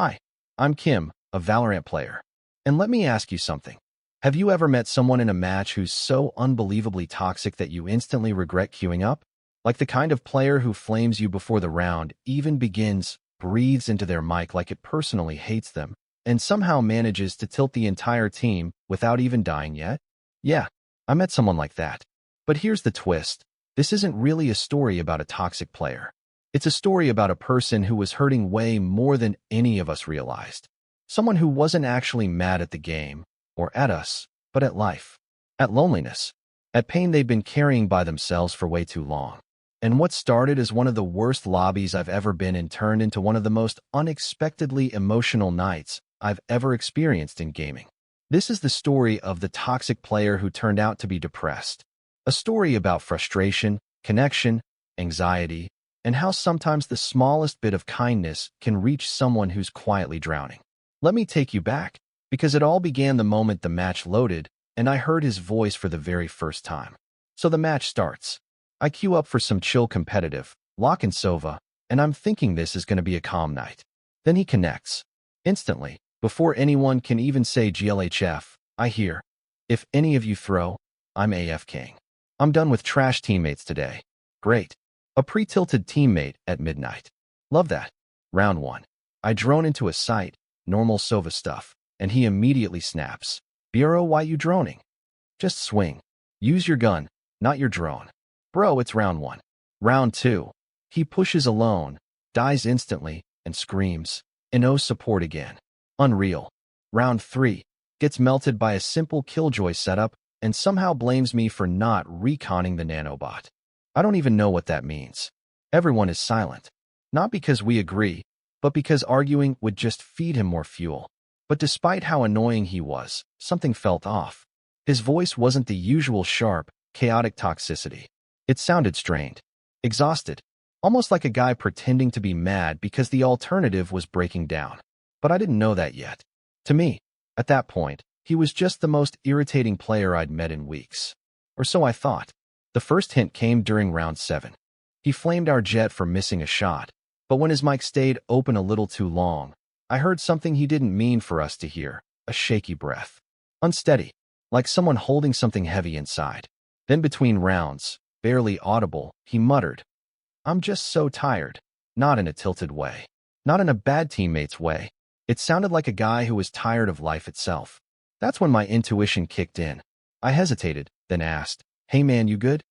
Hi, I'm Kim, a Valorant player. And let me ask you something. Have you ever met someone in a match who's so unbelievably toxic that you instantly regret queuing up? Like the kind of player who flames you before the round even begins, breathes into their mic like it personally hates them, and somehow manages to tilt the entire team without even dying yet? Yeah, I met someone like that. But here's the twist. This isn't really a story about a toxic player. It's a story about a person who was hurting way more than any of us realized. Someone who wasn't actually mad at the game, or at us, but at life, at loneliness, at pain they've been carrying by themselves for way too long. And what started as one of the worst lobbies I've ever been in turned into one of the most unexpectedly emotional nights I've ever experienced in gaming. This is the story of the toxic player who turned out to be depressed. A story about frustration, connection, anxiety, and how sometimes the smallest bit of kindness can reach someone who's quietly drowning. Let me take you back, because it all began the moment the match loaded and I heard his voice for the very first time. So the match starts. I queue up for some chill competitive, lock and sova, and I'm thinking this is going to be a calm night. Then he connects. Instantly, before anyone can even say GLHF, I hear, "If any of you throw, I'm AFKing. I'm done with trash teammates today." Great. A pre-tilted teammate at midnight. Love that. Round 1. I drone into a site, normal sova stuff, and he immediately snaps. "Bro, why you droning? Just swing. Use your gun, not your drone." Bro, it's round 1. Round 2. He pushes alone, dies instantly, and screams, "No support again." Unreal. Round 3. Gets melted by a simple killjoy setup and somehow blames me for not reconning the nanobot. I don't even know what that means. Everyone is silent. Not because we agree, but because arguing would just feed him more fuel. But despite how annoying he was, something felt off. His voice wasn't the usual sharp, chaotic toxicity. It sounded strained, exhausted, almost like a guy pretending to be mad because the alternative was breaking down. But I didn't know that yet. To me, at that point, he was just the most irritating player I'd met in weeks. Or so I thought. The first hint came during round 7. He flamed our jet for missing a shot, but when his mic stayed open a little too long, I heard something he didn't mean for us to hear, a shaky breath. Unsteady, like someone holding something heavy inside. Then between rounds, barely audible, he muttered, "I'm just so tired." Not in a tilted way. Not in a bad teammate's way. It sounded like a guy who was tired of life itself. That's when my intuition kicked in. I hesitated, then asked, "Hey man, you good?"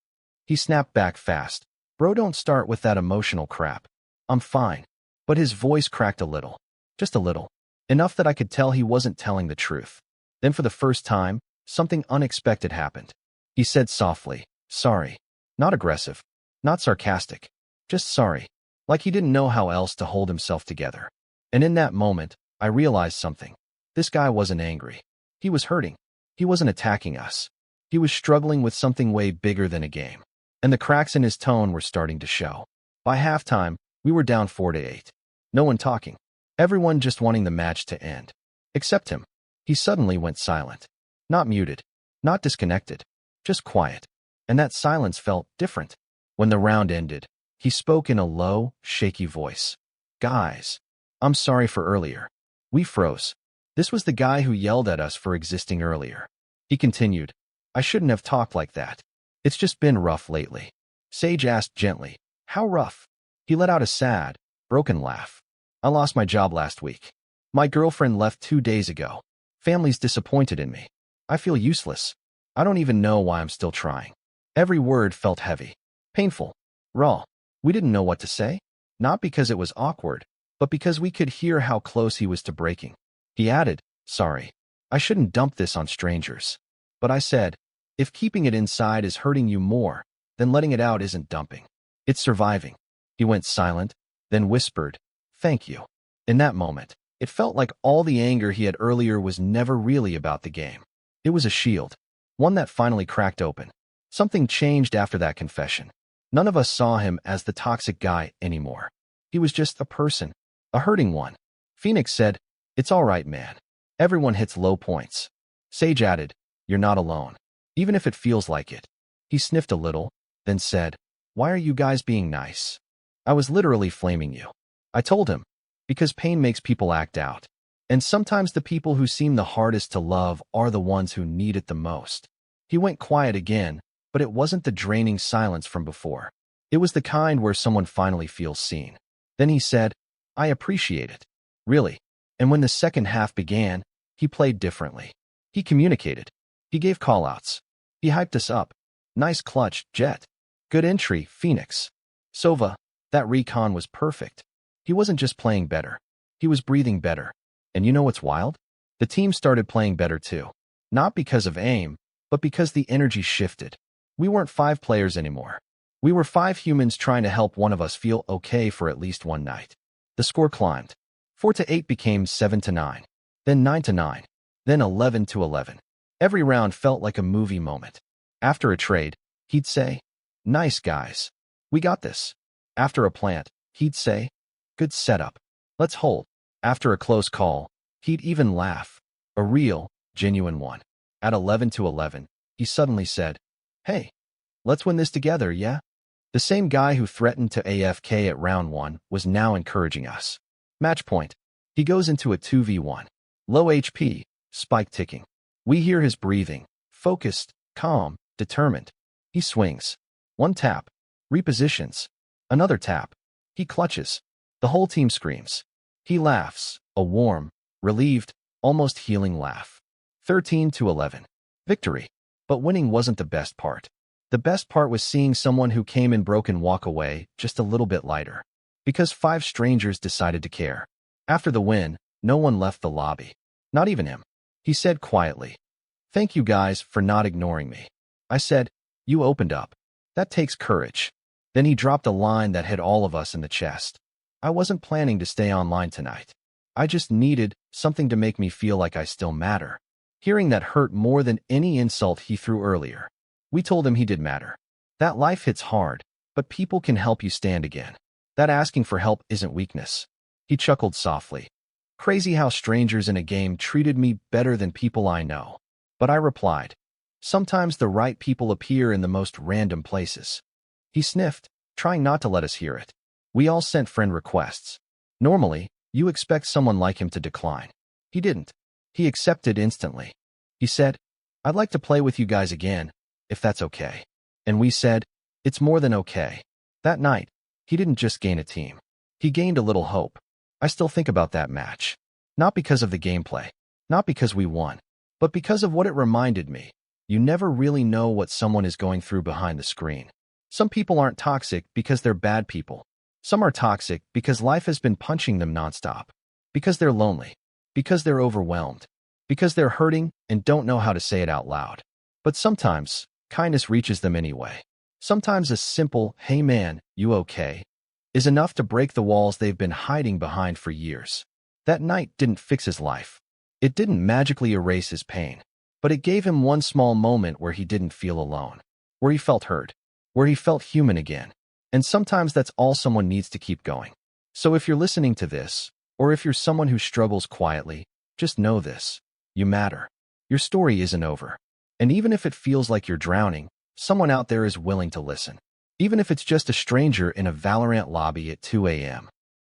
He snapped back fast. "Bro, don't start with that emotional crap. I'm fine." But his voice cracked a little. Just a little. Enough that I could tell he wasn't telling the truth. Then for the first time, something unexpected happened. He said softly, "Sorry." Not aggressive. Not sarcastic. Just sorry. Like he didn't know how else to hold himself together. And in that moment, I realized something. This guy wasn't angry. He was hurting. He wasn't attacking us. He was struggling with something way bigger than a game. And the cracks in his tone were starting to show. By halftime, we were down 4-8. No one talking. Everyone just wanting the match to end. Except him. He suddenly went silent. Not muted. Not disconnected. Just quiet. And that silence felt different. When the round ended, he spoke in a low, shaky voice. "Guys, I'm sorry for earlier. We froze." This was the guy who yelled at us for existing earlier. He continued, "I shouldn't have talked like that. It's just been rough lately." Sage asked gently, "How rough?" He let out a sad, broken laugh. "I lost my job last week. My girlfriend left 2 days ago. Family's disappointed in me. I feel useless. I don't even know why I'm still trying." Every word felt heavy, painful, raw. We didn't know what to say. Not because it was awkward, but because we could hear how close he was to breaking. He added, "Sorry. I shouldn't dump this on strangers." But I said, "If keeping it inside is hurting you more, then letting it out isn't dumping. It's surviving." He went silent, then whispered, "Thank you." In that moment, it felt like all the anger he had earlier was never really about the game. It was a shield, one that finally cracked open. Something changed after that confession. None of us saw him as the toxic guy anymore. He was just a person, a hurting one. Phoenix said, "It's all right, man. Everyone hits low points." Sage added, "You're not alone, even if it feels like it." He sniffed a little, then said, "Why are you guys being nice? I was literally flaming you." I told him, Because pain makes people act out. And sometimes the people who seem the hardest to love are the ones who need it the most. He went quiet again, but it wasn't the draining silence from before. It was the kind where someone finally feels seen. Then he said, "I appreciate it. Really." And when the second half began, he played differently. He communicated. He gave callouts. He hyped us up. "Nice clutch, Jet. Good entry, Phoenix. Sova, that recon was perfect." He wasn't just playing better. He was breathing better. And you know what's wild? The team started playing better too. Not because of aim, but because the energy shifted. We weren't 5 players anymore. We were 5 humans trying to help one of us feel okay for at least one night. The score climbed. 4-8 became 7-9. Then 9-9. Then 11-11. Every round felt like a movie moment. After a trade, he'd say, "Nice, guys. We got this." After a plant, he'd say, "Good setup. Let's hold." After a close call, he'd even laugh. A real, genuine one. At 11-11, he suddenly said, "Hey, let's win this together, yeah?" The same guy who threatened to AFK at round 1 was now encouraging us. Match point. He goes into a 2v1. Low HP, spike ticking. We hear his breathing. Focused, calm, determined. He swings. One tap. Repositions. Another tap. He clutches. The whole team screams. He laughs, a warm, relieved, almost healing laugh. 13-11. Victory. But winning wasn't the best part. The best part was seeing someone who came in broken walk away just a little bit lighter. Because 5 strangers decided to care. After the win, no one left the lobby. Not even him. He said quietly, "Thank you guys for not ignoring me." I said, "You opened up. That takes courage." Then he dropped a line that hit all of us in the chest. "I wasn't planning to stay online tonight. I just needed something to make me feel like I still matter." Hearing that hurt more than any insult he threw earlier. We told him he did matter. That life hits hard, but people can help you stand again. That asking for help isn't weakness. He chuckled softly. "Crazy how strangers in a game treated me better than people I know." But I replied, "Sometimes the right people appear in the most random places." He sniffed, trying not to let us hear it. We all sent friend requests. Normally, you expect someone like him to decline. He didn't. He accepted instantly. He said, "I'd like to play with you guys again, if that's okay." And we said, "It's more than okay." That night, he didn't just gain a team. He gained a little hope. I still think about that match. Not because of the gameplay. Not because we won. But because of what it reminded me. You never really know what someone is going through behind the screen. Some people aren't toxic because they're bad people. Some are toxic because life has been punching them nonstop. Because they're lonely. Because they're overwhelmed. Because they're hurting and don't know how to say it out loud. But sometimes, kindness reaches them anyway. Sometimes a simple, "Hey man, you okay?" is enough to break the walls they've been hiding behind for years. That night didn't fix his life. It didn't magically erase his pain. But it gave him one small moment where he didn't feel alone. Where he felt heard. Where he felt human again. And sometimes that's all someone needs to keep going. So if you're listening to this, or if you're someone who struggles quietly, just know this. You matter. Your story isn't over. And even if it feels like you're drowning, someone out there is willing to listen. Even if it's just a stranger in a Valorant lobby at 2 a.m.